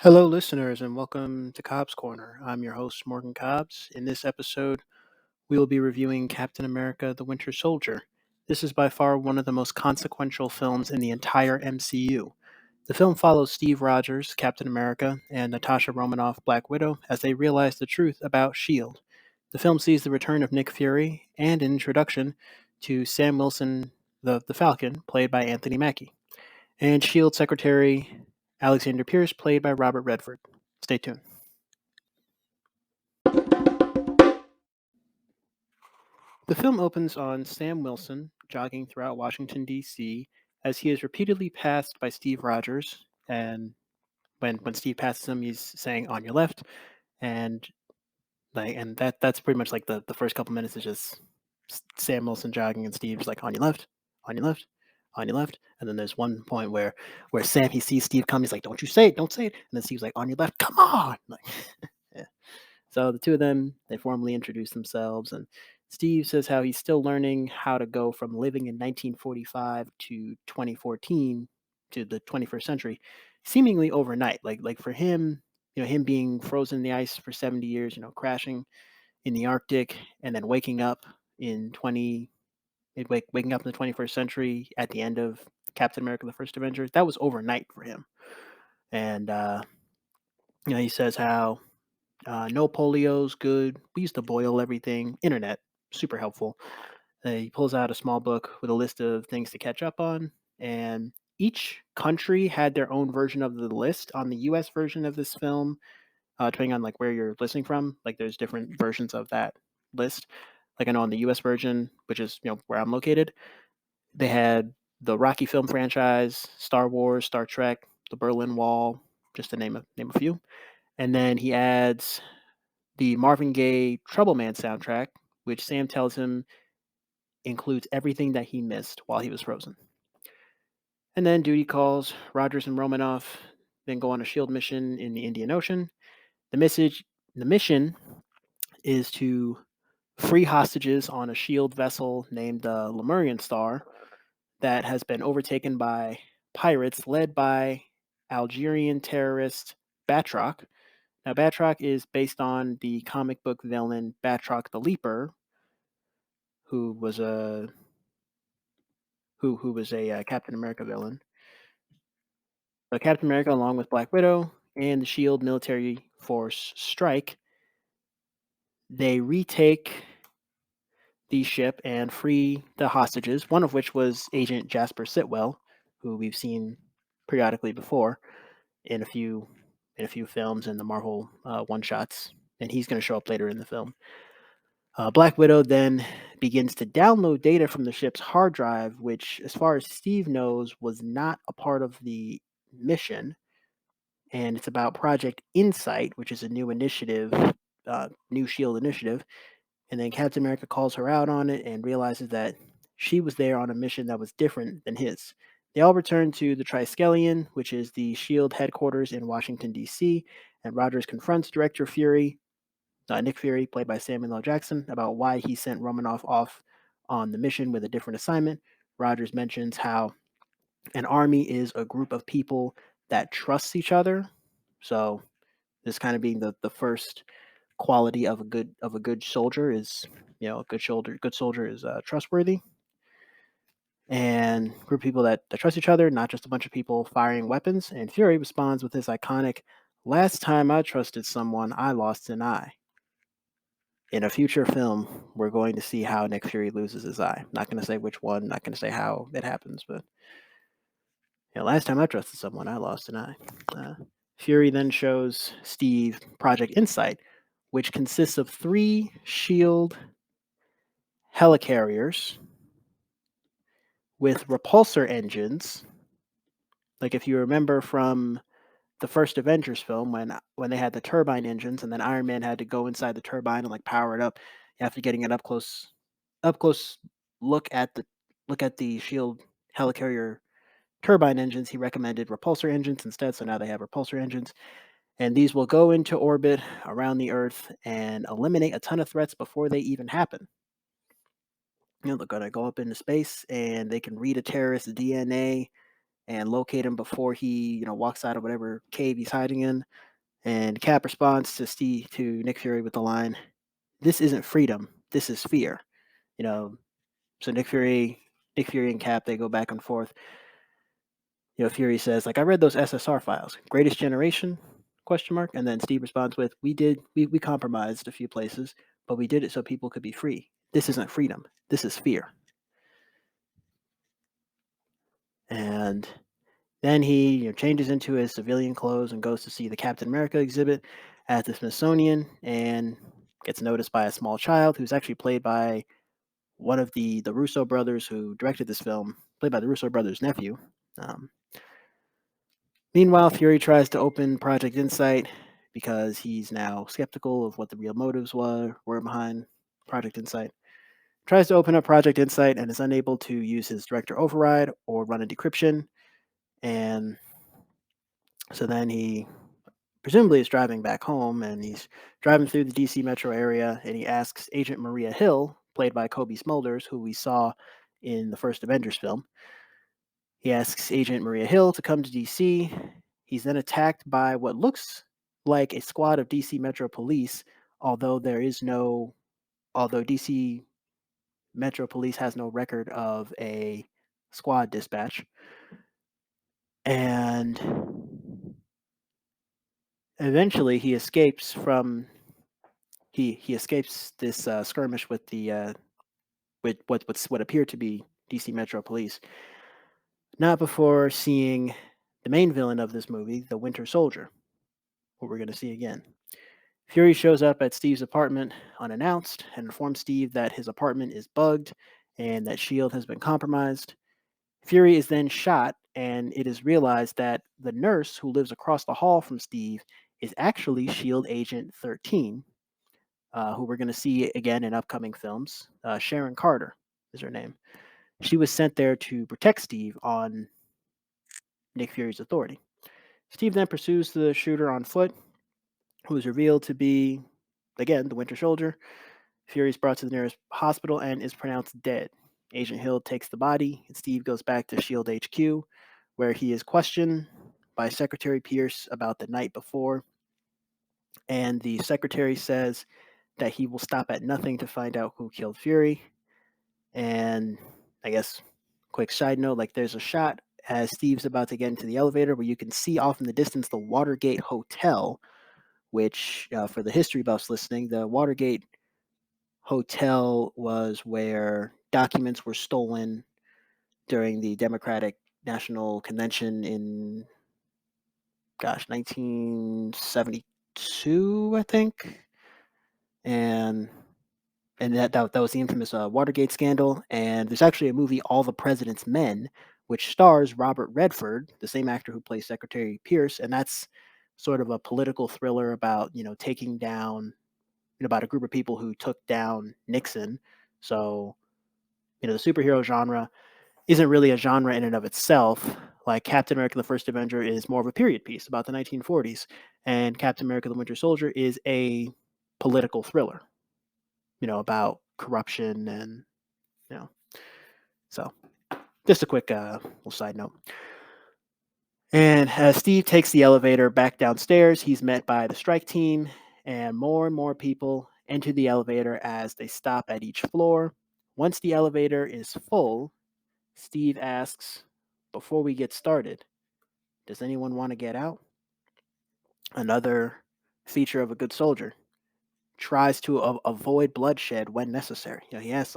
Hello, listeners, and welcome to Cobbs Corner. I'm your host, Morgan Cobbs. In this episode, we will be reviewing Captain America the Winter Soldier. This is by far one of the most consequential films in the entire MCU. The film follows Steve Rogers, Captain America, and Natasha Romanoff, Black Widow, as they realize the truth about S.H.I.E.L.D. The film sees the return of Nick Fury and an introduction to Sam Wilson, the Falcon, played by Anthony Mackie, and S.H.I.E.L.D. Secretary Alexander Pierce, played by Robert Redford. Stay tuned. The film opens on Sam Wilson jogging throughout Washington, D.C., as he is repeatedly passed by Steve Rogers. And when Steve passes him, he's saying, "On your left." And that's pretty much like the first couple minutes is just Sam Wilson jogging and Steve's like, "On your left, on your left, on your left." And then there's one point where Sam, he sees Steve come, he's like, "Don't you say it, don't say it." And then Steve's like, "On your left, come on." Like, yeah. So the two of them, they formally introduce themselves, and Steve says how he's still learning how to go from living in 1945 to 2014 to the 21st century, seemingly overnight. Like for him, him being frozen in the ice for 70 years, crashing in the Arctic, and then waking up in the 21st century at the end of Captain America: The First Avenger. That was overnight for him, and he says how no polio's good. We used to boil everything. Internet, super helpful. He pulls out a small book with a list of things to catch up on, and each country had their own version of the list. On the U.S. version of this film, depending on like where you're listening from, like there's different versions of that list. Like I know on the U.S. version, which is where I'm located, they had the Rocky film franchise, Star Wars, Star Trek, the Berlin Wall, just to name a few. And then he adds the Marvin Gaye Trouble Man soundtrack, which Sam tells him includes everything that he missed while he was frozen. And then duty calls. Rogers and Romanoff then go on a S.H.I.E.L.D. mission in the Indian Ocean. The mission is to free hostages on a S.H.I.E.L.D. vessel named the Lemurian Star that has been overtaken by pirates led by Algerian terrorist Batroc. Now, Batroc is based on the comic book villain Batroc the Leaper, who was a Captain America villain. But Captain America, along with Black Widow and the S.H.I.E.L.D. military force Strike, they retake the ship and free the hostages. One of which was Agent Jasper Sitwell, who we've seen periodically before in a few films and the Marvel one shots, and he's going to show up later in the film. Black Widow then begins to download data from the ship's hard drive, which, as far as Steve knows, was not a part of the mission. And it's about Project Insight, which is a new initiative, new S.H.I.E.L.D. initiative. And then Captain America calls her out on it and realizes that she was there on a mission that was different than his. They all return to the Triskelion, which is the S.H.I.E.L.D. headquarters in Washington, D.C., and Rogers confronts Director Fury, Nick Fury, played by Samuel L. Jackson, about why he sent Romanoff off on the mission with a different assignment. Rogers mentions how an army is a group of people that trusts each other. So this kind of being the first quality of a good soldier is, a good soldier is trustworthy, and group of people that trust each other, not just a bunch of people firing weapons. And Fury responds with his iconic, "Last time I trusted someone, I lost an eye." In a future film, we're going to see how Nick Fury loses his eye. Not going to say which one, not going to say how it happens, but last time I trusted someone, I lost an eye. Fury then shows Steve Project Insight, which consists of 3 S.H.I.E.L.D. helicarriers with repulsor engines. Like if you remember from the first Avengers film, when they had the turbine engines, and then Iron Man had to go inside the turbine and like power it up after getting an up close look at the S.H.I.E.L.D. helicarrier turbine engines. He recommended repulsor engines instead, so now they have repulsor engines. And these will go into orbit around the Earth and eliminate a ton of threats before they even happen. They're going to go up into space and they can read a terrorist's DNA and locate him before he, walks out of whatever cave he's hiding in. And Cap responds to Nick Fury with the line, "This isn't freedom. This is fear." You know, so Nick Fury and Cap, they go back and forth. Fury says, like, "I read those SSR files. Greatest Generation? Question mark. And then Steve responds with, we compromised a few places, but we did it so people could be free. This isn't freedom. This is fear." And then he changes into his civilian clothes and goes to see the Captain America exhibit at the Smithsonian and gets noticed by a small child who's actually played by one of the Russo brothers who directed this film, played by the Russo brothers' nephew. Um, Meanwhile, Fury tries to open Project Insight because he's now skeptical of what the real motives were behind Project Insight. Tries to open up Project Insight and is unable to use his director override or run a decryption. And so then he presumably is driving back home, and he's driving through the DC metro area, and he asks Agent Maria Hill, played by Kobe Smulders, who we saw in the first Avengers film. He asks Agent Maria Hill to come to DC. He's then attacked by what looks like a squad of DC Metro Police, although DC Metro Police has no record of a squad dispatch. And eventually he escapes this skirmish with what appear to be DC Metro Police, not before seeing the main villain of this movie, the Winter Soldier, who we're going to see again. Fury shows up at Steve's apartment unannounced and informs Steve that his apartment is bugged and that S.H.I.E.L.D. has been compromised. Fury is then shot, and it is realized that the nurse who lives across the hall from Steve is actually S.H.I.E.L.D. Agent 13, who we're going to see again in upcoming films. Sharon Carter is her name. She was sent there to protect Steve on Nick Fury's authority. Steve then pursues the shooter on foot, who is revealed to be, again, the Winter Soldier. Fury is brought to the nearest hospital and is pronounced dead. Agent Hill takes the body, and Steve goes back to S.H.I.E.L.D. HQ, where he is questioned by Secretary Pierce about the night before. And the secretary says that he will stop at nothing to find out who killed Fury. And I guess, quick side note, like, there's a shot as Steve's about to get into the elevator where you can see off in the distance the Watergate Hotel, which, for the history buffs listening, the Watergate Hotel was where documents were stolen during the Democratic National Convention in, 1972, I think. And that was the infamous Watergate scandal. And there's actually a movie, All the President's Men, which stars Robert Redford, the same actor who plays Secretary Pierce, and that's sort of a political thriller about taking down, about a group of people who took down Nixon. So the superhero genre isn't really a genre in and of itself. Like Captain America: The First Avenger is more of a period piece about the 1940s, and Captain America: The Winter Soldier is a political thriller, about corruption and you know. So just a quick little side note. And as Steve takes the elevator back downstairs, he's met by the strike team, and more people enter the elevator as they stop at each floor. Once the elevator is full, Steve asks, "Before we get started, does anyone want to get out?" Another feature of a good soldier: tries to avoid bloodshed when necessary. He asks,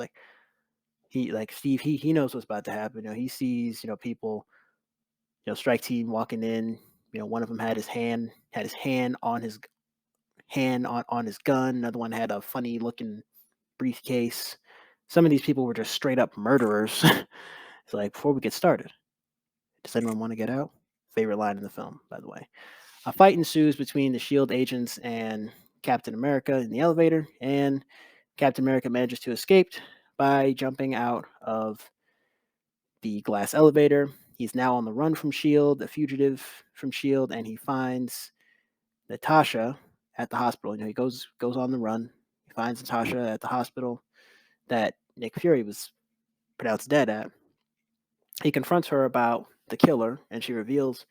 Steve, he knows what's about to happen. He sees people, strike team walking in. One of them had his hand on his gun. Another one had a funny looking briefcase. Some of these people were just straight up murderers. It's like, before we get started, does anyone want to get out? Favorite line in the film, by the way. A fight ensues between the S.H.I.E.L.D. agents and Captain America in the elevator, and Captain America manages to escape by jumping out of the glass elevator. He's now on the run from S.H.I.E.L.D., a fugitive from S.H.I.E.L.D., and he finds Natasha at the hospital. He goes on the run. He finds Natasha at the hospital that Nick Fury was pronounced dead at. he confronts her about the killer, and she reveals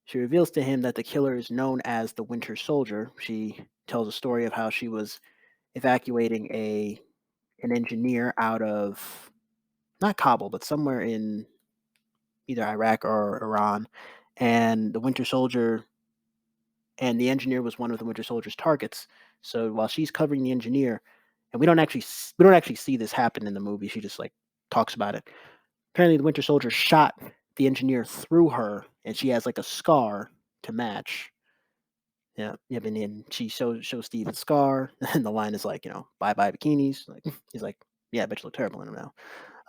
to him that the killer is known as the Winter Soldier. She tells a story of how she was evacuating a an engineer out of not Kabul, but somewhere in either Iraq or Iran, and the Winter Soldier and the engineer was one of the Winter Soldier's targets. So while she's covering the engineer, and we don't actually see this happen in the movie. She just like talks about it. Apparently, the Winter Soldier shot the engineer through her, and she has like a scar to match. Yeah, yeah, and then she shows Steve the scar, and the line is like, bye bye bikinis. Like he's like, yeah, I bet you look terrible in them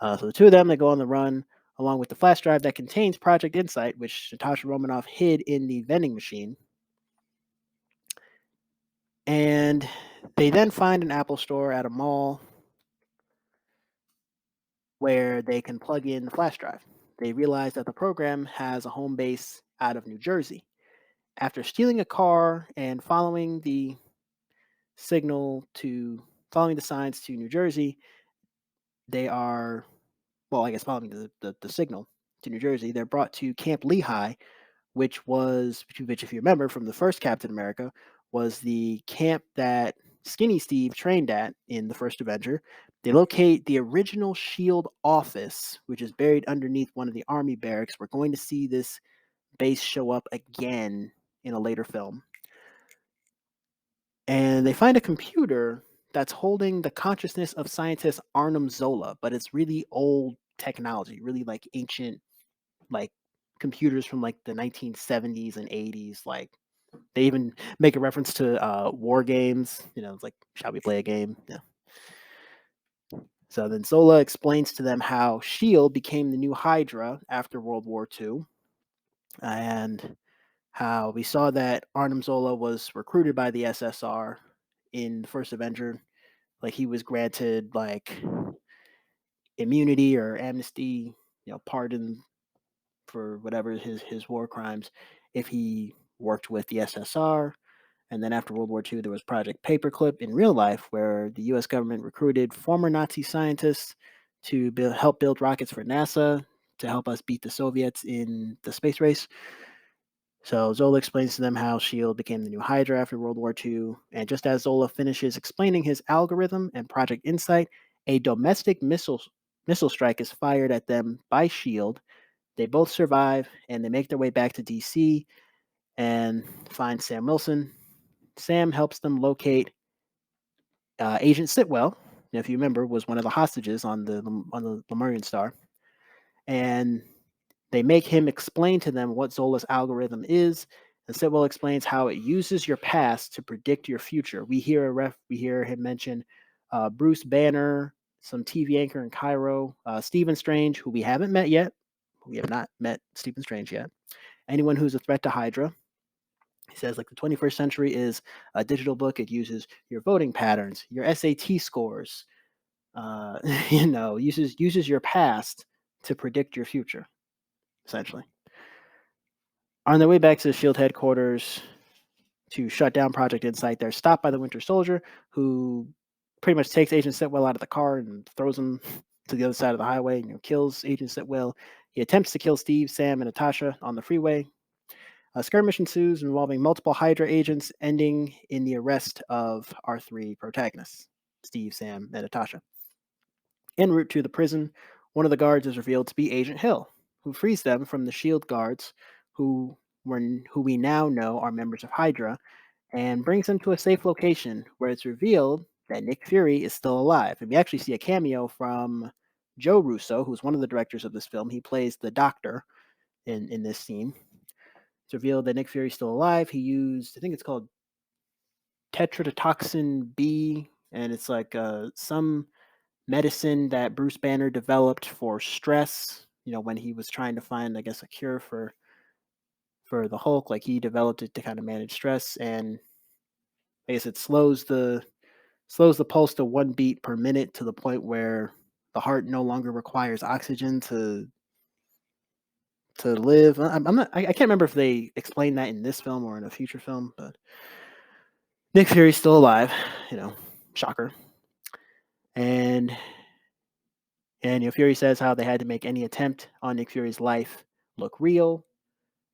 now. So the two of them they go on the run, along with the flash drive that contains Project Insight, which Natasha Romanoff hid in the vending machine. And they then find an Apple store at a mall where they can plug in the flash drive. They realize that the program has a home base out of New Jersey. After stealing a car and signal to following the signs to New Jersey, they are I guess following the signal to New Jersey, they're brought to Camp Lehigh, which if you remember from the first Captain America, was the camp that Skinny Steve trained at in the first Avenger. They locate the original S.H.I.E.L.D. office, which is buried underneath one of the army barracks. We're going to see this base show up again in a later film. And they find a computer that's holding the consciousness of scientist Arnim Zola, but it's really old technology, really like ancient, like computers from like the 1970s and 80s. Like they even make a reference to war games. It's like, shall we play a game? Yeah. So then Zola explains to them how S.H.I.E.L.D. became the new Hydra after World War II, and how we saw that Arnim Zola was recruited by the SSR in the first Avenger. Like he was granted like immunity or amnesty, pardon for whatever his war crimes if he worked with the SSR. And then after World War II, there was Project Paperclip in real life, where the U.S. government recruited former Nazi scientists to help build rockets for NASA to help us beat the Soviets in the space race. So Zola explains to them how S.H.I.E.L.D. became the new Hydra after World War II. And just as Zola finishes explaining his algorithm and Project Insight, a domestic missile strike is fired at them by S.H.I.E.L.D. They both survive, and they make their way back to D.C. and find Sam Wilson. Sam helps them locate Agent Sitwell, if you remember, was one of the hostages on the Lemurian star, and they make him explain to them what Zola's algorithm is. And Sitwell explains how it uses your past to predict your future. We hear him mention Bruce Banner, some TV anchor in Cairo, Stephen Strange, who we haven't met yet. We have not met Stephen Strange yet. Anyone who's a threat to Hydra. He says, like, the 21st century is a digital book. It uses your voting patterns, your SAT scores, uses your past to predict your future, essentially. On their way back to the S.H.I.E.L.D. headquarters to shut down Project Insight, they're stopped by the Winter Soldier, who pretty much takes Agent Sitwell out of the car and throws him to the other side of the highway, kills Agent Sitwell. He attempts to kill Steve, Sam, and Natasha on the freeway. A skirmish ensues involving multiple Hydra agents, ending in the arrest of our three protagonists, Steve, Sam, and Natasha. En route to the prison, one of the guards is revealed to be Agent Hill, who frees them from the S.H.I.E.L.D. guards, who we now know are members of Hydra, and brings them to a safe location where it's revealed that Nick Fury is still alive. And we actually see a cameo from Joe Russo, who's one of the directors of this film. He plays the Doctor in this scene. It's revealed that Nick Fury's still alive. He used, I think it's called tetrodotoxin B, and it's like some medicine that Bruce Banner developed for stress. When he was trying to find, I guess, a cure for the Hulk, like he developed it to kind of manage stress, and I guess it slows the pulse to 1 beat per minute to the point where the heart no longer requires oxygen to live. I can't remember if they explained that in this film or in a future film, but Nick Fury's still alive, shocker. And And Fury says how they had to make any attempt on Nick Fury's life look real.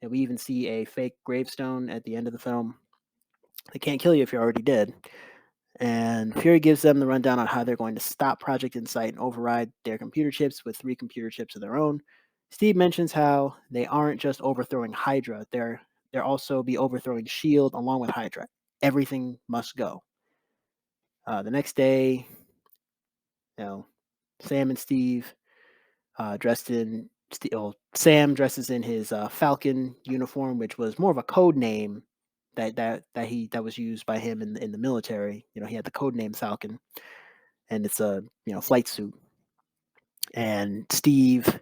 And we even see a fake gravestone at the end of the film. They can't kill you if you're already dead. And Fury gives them the rundown on how they're going to stop Project Insight and override their computer chips with 3 computer chips of their own. Steve mentions how they aren't just overthrowing Hydra, they're also be overthrowing S.H.I.E.L.D. along with Hydra. Everything must go. The next day, Sam and Steve dressed in Sam dresses in his Falcon uniform, which was more of a code name that was used by him in the military. He had the code name Falcon, and it's a flight suit. And Steve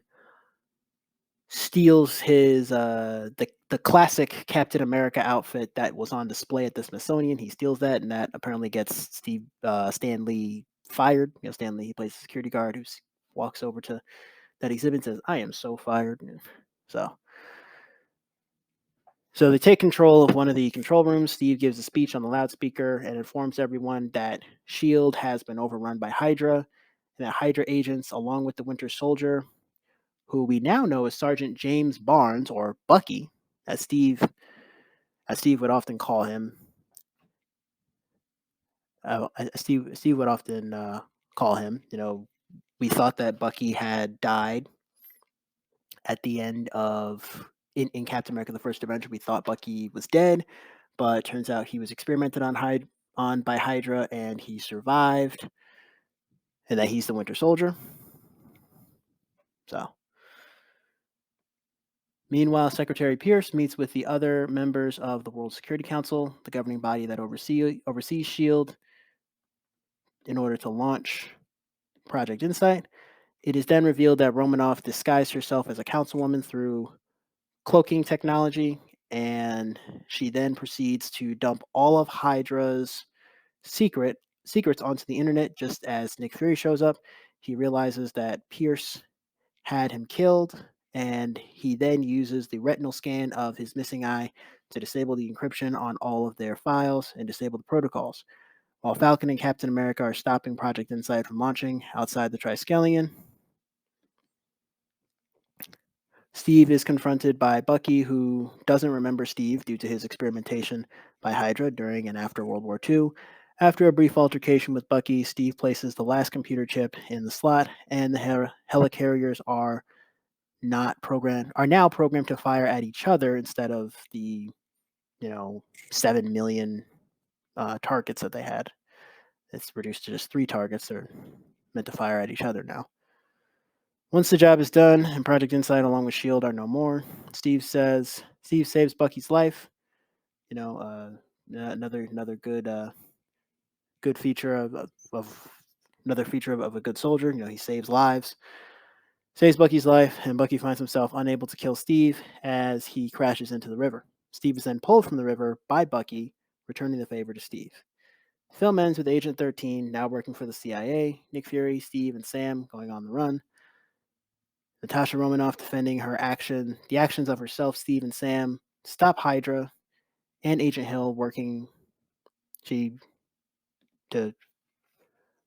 steals his the classic Captain America outfit that was on display at the Smithsonian. He steals that, and that apparently gets Stan Lee fired. Stan Lee, he plays a security guard who walks over to that exhibit and says, "I am so fired." So they take control of one of the control rooms. Steve gives a speech on the loudspeaker and informs everyone that S.H.I.E.L.D. has been overrun by Hydra, and that Hydra agents, along with the Winter Soldier, who we now know as Sergeant James Barnes, or Bucky, as Steve would often call him. Steve would often call him. We thought that Bucky had died at the end of in Captain America: The First Avenger. We thought Bucky was dead, but it turns out he was experimented on by Hydra, and he survived, and that he's the Winter Soldier. So, meanwhile, Secretary Pierce meets with the other members of the World Security Council, the governing body that oversees S.H.I.E.L.D., in order to launch Project Insight. It is then revealed that Romanoff disguised herself as a councilwoman through cloaking technology, and she then proceeds to dump all of Hydra's secrets onto the internet. Just as Nick Fury shows up, he realizes that Pierce had him killed, and he then uses the retinal scan of his missing eye to disable the encryption on all of their files and disable the protocols. While Falcon and Captain America are stopping Project Insight from launching outside the Triskelion, Steve is confronted by Bucky, who doesn't remember Steve due to his experimentation by Hydra during and after World War II. After a brief altercation with Bucky, Steve places the last computer chip in the slot, and the helicarriers are now programmed to fire at each other instead of the 7 million targets that they had. It's reduced to just 3 targets. They're meant to fire at each other now. Once the job is done and Project Insight along with S.H.I.E.L.D. are no more, Steve saves Bucky's life. Another good feature of another feature of a good soldier. He saves lives. Saves Bucky's life, and Bucky finds himself unable to kill Steve as he crashes into the river. Steve is then pulled from the river by Bucky, returning the favor to Steve. The film ends with Agent 13 now working for the CIA, Nick Fury, Steve, and Sam going on the run. Natasha Romanoff defending the actions of herself, Steve, and Sam, stop Hydra, and Agent Hill working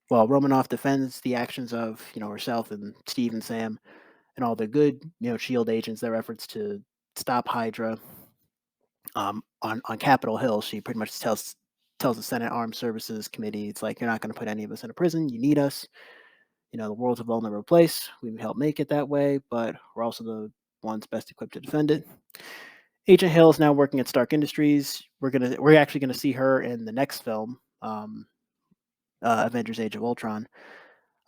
Romanoff defends the actions of herself and Steve and Sam and all the good S.H.I.E.L.D. agents, their efforts to stop Hydra. On Capitol Hill, she pretty much tells the Senate Armed Services Committee, it's like, you're not going to put any of us in a prison. You need us. The world's a vulnerable place. We help make it that way, but we're also the ones best equipped to defend it. Agent Hill is now working at Stark Industries. We're actually gonna see her in the next film, Avengers: Age of Ultron.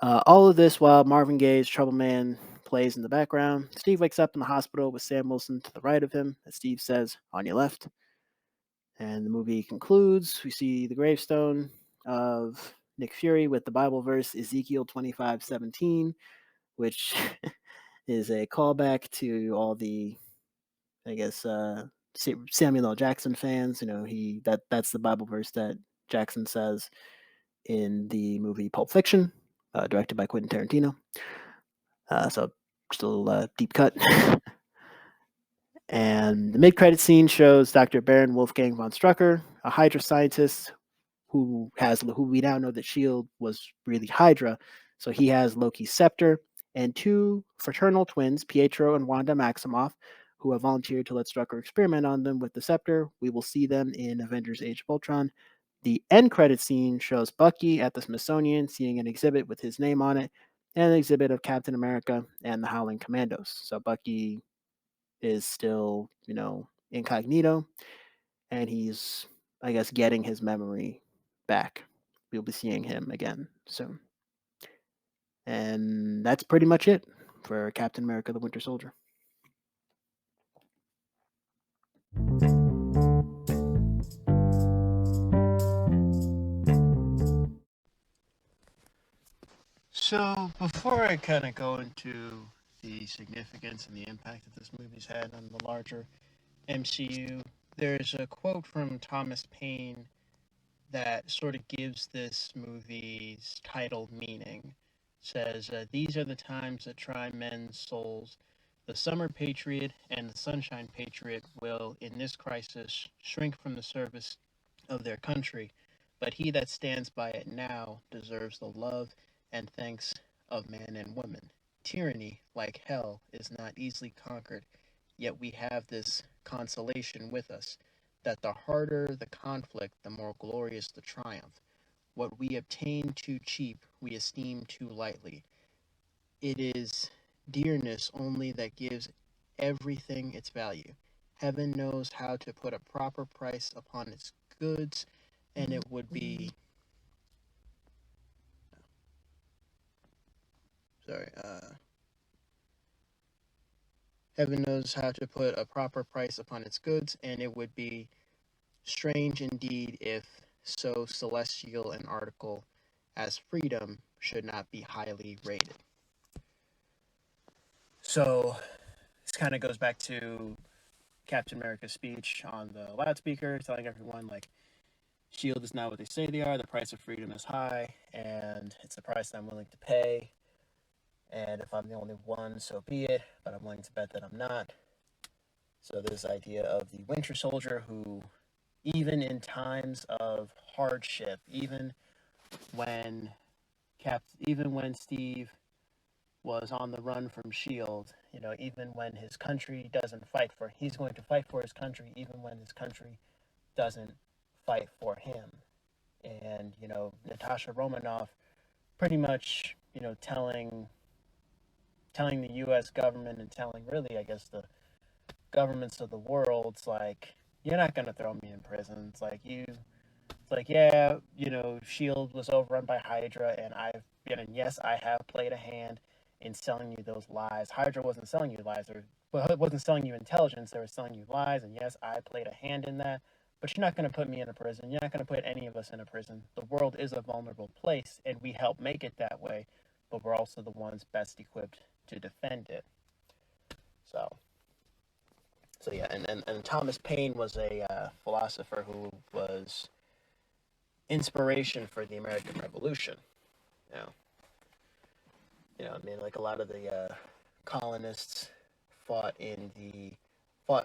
All of this while Marvin Gaye's Trouble Man plays in the background. Steve wakes up in the hospital with Sam Wilson to the right of him, as Steve says, "On your left." And the movie concludes. We see the gravestone of Nick Fury with the Bible verse Ezekiel 25:17, which is a callback to all the, I guess, Samuel L. Jackson fans. That's the Bible verse that Jackson says in the movie Pulp Fiction, directed by Quentin Tarantino. So just a little deep cut. And the mid-credit scene shows Dr. Baron Wolfgang von Strucker, a Hydra scientist who we now know that S.H.I.E.L.D. was really Hydra. So he has Loki's scepter, and two fraternal twins, Pietro and Wanda Maximoff, who have volunteered to let Strucker experiment on them with the scepter. We will see them in Avengers Age of Ultron. The end credit scene shows Bucky at the Smithsonian seeing an exhibit with his name on it, and an exhibit of Captain America and the Howling Commandos. So Bucky is still, incognito, and he's, I guess, getting his memory back. We'll be seeing him again soon. And that's pretty much it for Captain America the Winter Soldier. So, before I kind of go into the significance and the impact that this movie's had on the larger MCU, there's a quote from Thomas Paine that sort of gives this movie's title meaning. Says, these are the times that try men's souls. The summer patriot and the sunshine patriot will, in this crisis, shrink from the service of their country, but he that stands by it now deserves the love and thanks of man and woman. Tyranny, like hell, is not easily conquered, yet we have this consolation with us, that the harder the conflict, the more glorious the triumph. What we obtain too cheap, we esteem too lightly. It is dearness only that gives everything its value. Heaven knows how to put a proper price upon its goods, and it would be heaven knows how to put a proper price upon its goods, and it would be strange indeed if so celestial an article as freedom should not be highly rated. So this kind of goes back to Captain America's speech on the loudspeaker, telling everyone, like, S.H.I.E.L.D. is not what they say they are, the price of freedom is high, and it's a price that I'm willing to pay, and if I'm the only one, so be it, but I'm willing to bet that I'm not. So this idea of the Winter Soldier who, even in times of hardship, even when Steve was on the run from S.H.I.E.L.D., even when his country doesn't fight for, he's going to fight for his country, even when his country doesn't fight for him. And, Natasha Romanoff pretty much, telling the U.S. government and telling, really, I guess, the governments of the world, it's like, you're not going to throw me in prison. It's like, yeah, S.H.I.E.L.D. was overrun by Hydra, and yes, I have played a hand in selling you those lies. Hydra wasn't selling you lies, it wasn't selling you intelligence, they were selling you lies, and yes, I played a hand in that, but you're not going to put me in a prison. You're not going to put any of us in a prison. The world is a vulnerable place, and we help make it that way, but we're also the ones best equipped to defend it. So yeah, and Thomas Paine was a philosopher who was inspiration for the American Revolution. Like a lot of the colonists fought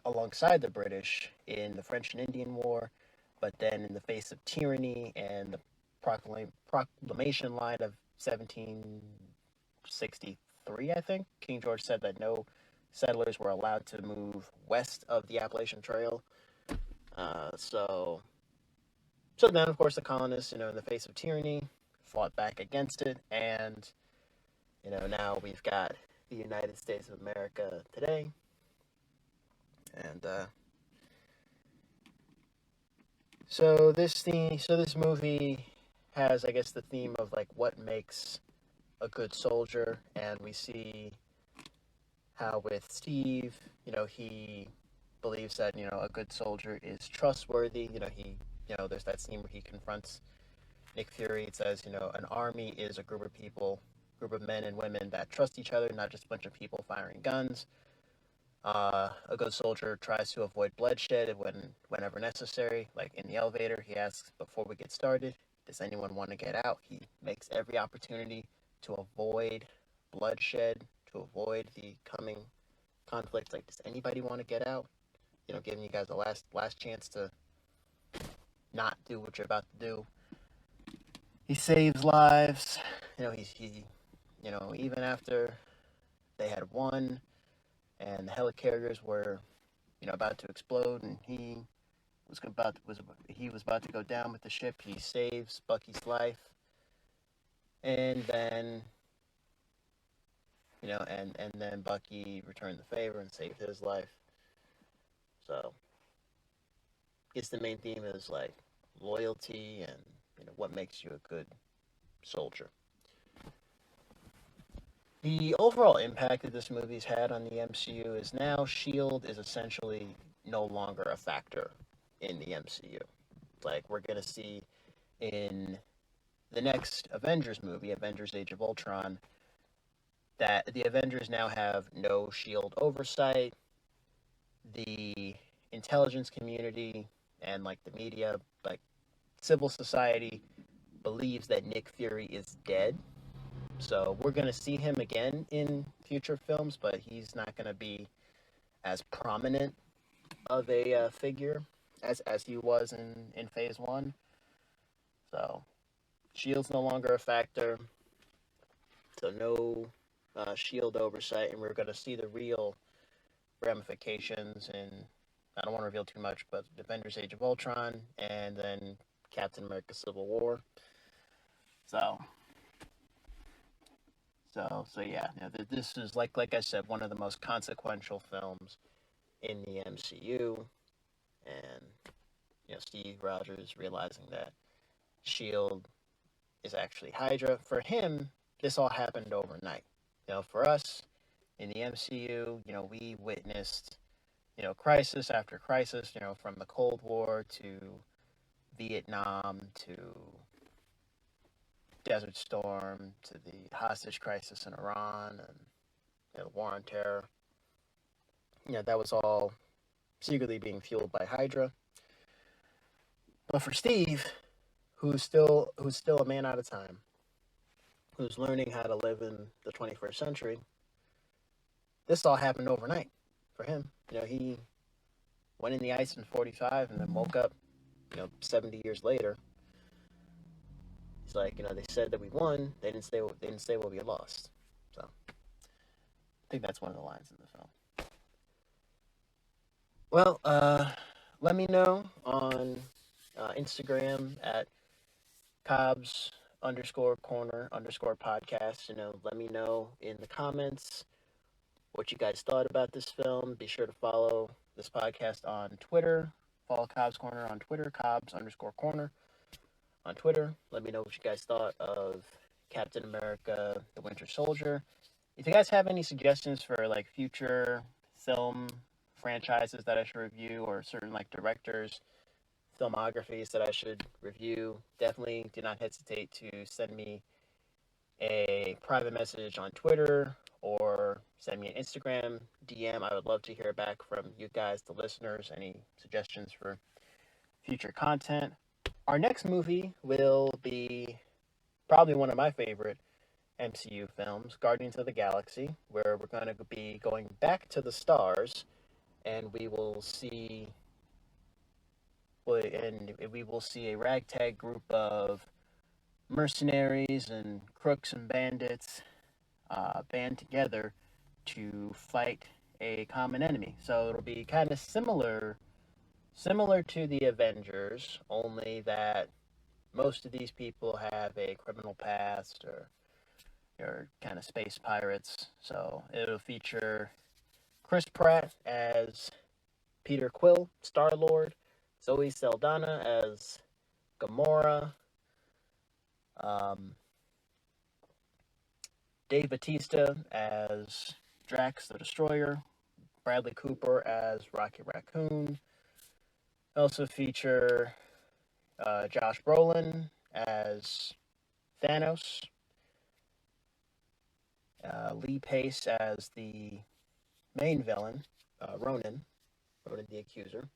alongside the British in the French and Indian War, but then in the face of tyranny and the proclamation line of 1763, I think, King George said that no settlers were allowed to move west of the Appalachian Trail. So then, of course, the colonists, in the face of tyranny, fought back against it, and now we've got the United States of America today, and so this movie has, I guess, the theme of like what makes a good soldier, and we see how with Steve, he believes that a good soldier is trustworthy. There's that scene where he confronts Nick Fury. It says, an army is a group of men and women that trust each other, not just a bunch of people firing guns. A good soldier tries to avoid bloodshed whenever necessary. Like in the elevator, he asks before we get started, does anyone want to get out? He makes every opportunity to avoid bloodshed, to avoid the coming conflict. Like, does anybody want to get out? Giving you guys a last chance to not do what you're about to do. He saves lives. He even after they had won, and the helicarriers were, about to explode, and he was about to go down with the ship. He saves Bucky's life, and then and then Bucky returned the favor and saved his life. So, I guess the main theme is like loyalty and what makes you a good soldier. The overall impact that this movie's had on the MCU is now S.H.I.E.L.D. is essentially no longer a factor in the MCU. Like, we're going to see in the next Avengers movie, Avengers Age of Ultron, that the Avengers now have no S.H.I.E.L.D. oversight. The intelligence community and, like, the media, like, civil society believes that Nick Fury is dead. So we're going to see him again in future films, but he's not going to be as prominent of a figure as he was in Phase 1. So S.H.I.E.L.D's no longer a factor. So no S.H.I.E.L.D. oversight, and we're going to see the real ramifications in, I don't want to reveal too much, but Avengers Age of Ultron and then Captain America Civil War. So yeah, this is like I said, one of the most consequential films in the MCU, and Steve Rogers realizing that S.H.I.E.L.D. is actually Hydra. For him, this all happened overnight. For us in the MCU, we witnessed crisis after crisis. From the Cold War to Vietnam to Desert Storm to the hostage crisis in Iran and the war on terror. That was all secretly being fueled by Hydra. But for Steve, who's still a man out of time, who's learning how to live in the 21st century, this all happened overnight for him. He went in the ice in 45 and then woke up, 70 years later. He's like, they said that we won. They didn't say what we lost. So I think that's one of the lines in the film. Well, let me know on Instagram at Cobbs _corner_podcast. Let me know in the comments what you guys thought about this film. Be sure to follow this podcast on Twitter. Follow Cobbs Corner on Twitter, Cobbs _corner on Twitter. Let me know what you guys thought of Captain America, the Winter Soldier. If you guys have any suggestions for like future film franchises that I should review, or certain like directors, filmographies that I should review, definitely do not hesitate to send me a private message on Twitter or send me an Instagram DM. I would love to hear back from you guys, the listeners, any suggestions for future content. Our next movie will be probably one of my favorite MCU films, Guardians of the Galaxy, where we're going to be going back to the stars, and we will see a ragtag group of mercenaries and crooks and bandits band together to fight a common enemy. So it'll be kind of similar to the Avengers, only that most of these people have a criminal past or kind of space pirates. So it'll feature Chris Pratt as Peter Quill, Star-Lord, Zoe Saldana as Gamora, Dave Bautista as Drax the Destroyer, Bradley Cooper as Rocket Raccoon. Also feature Josh Brolin as Thanos, Lee Pace as the main villain, Ronan the Accuser.